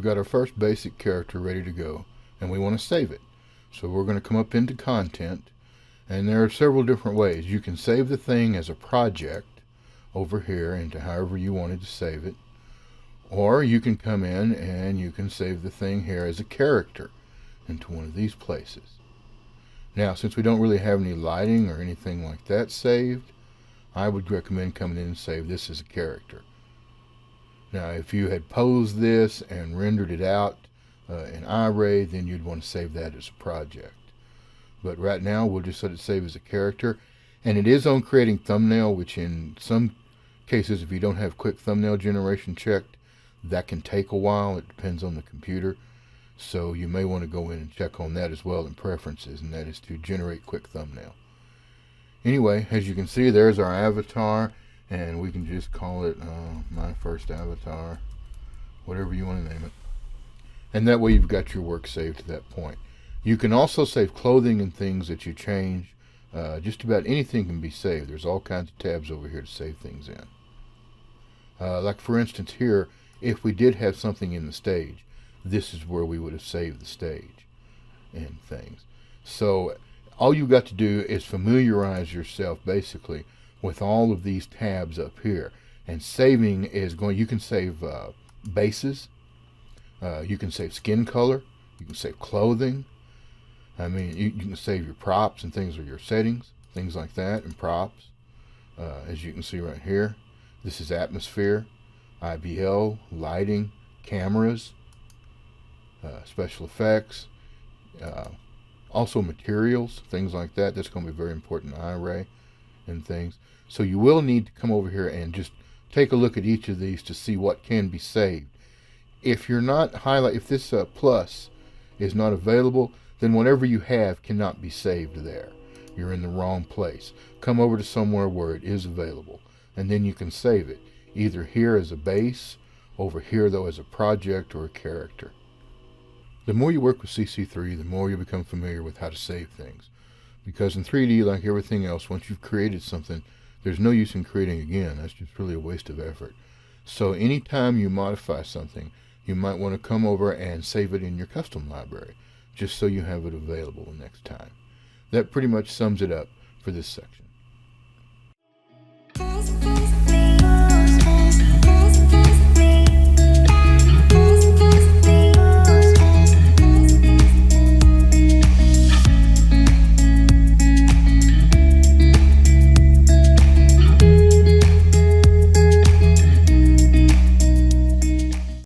got our first basic character ready to go, and we want to save it. So we're going to come up into content, and there are several different ways. You can save the thing as a project over here into however you wanted to save it, or you can come in and you can save the thing here as a character into one of these places. Now, since we don't really have any lighting or anything like that saved, I would recommend coming in and save this as a character. Now, if you had posed this and rendered it out in iRay, then you'd want to save that as a project. But right now, we'll just let it save as a character. And it is on creating thumbnail, which in some cases, if you don't have quick thumbnail generation checked, that can take a while. It depends on the computer. So you may want to go in and check on that as well in preferences, and that is to generate quick thumbnail. Anyway, as you can see, there's our avatar, and we can just call it my first avatar, whatever you want to name it. And that way you've got your work saved to that point. You can also save clothing and things that you change. Just about anything can be saved. There's all kinds of tabs over here to save things in. Like for instance here, if we did have something in the stage, this is where we would have saved the stage and things. So all you got to do is familiarize yourself basically with all of these tabs up here. And saving is going, you can save bases, you can save skin color, you can save clothing. I mean, you can save your props and things, or your settings, things like that, and props. As you can see right here, this is atmosphere, IBL, lighting, cameras, special effects, also materials, things like that. That's going to be very important in iRay and things. So you will need to come over here and just take a look at each of these to see what can be saved. If you're not if this plus is not available, then whatever you have cannot be saved there. You're in the wrong place. Come over to somewhere where it is available, and then you can save it, either here as a base, over here though as a project or a character. The more you work with CC3, the more you become familiar with how to save things. Because in 3D, like everything else, once you've created something, there's no use in creating again. That's just really a waste of effort. So anytime you modify something, you might want to come over and save it in your custom library, just so you have it available the next time. That pretty much sums it up for this section.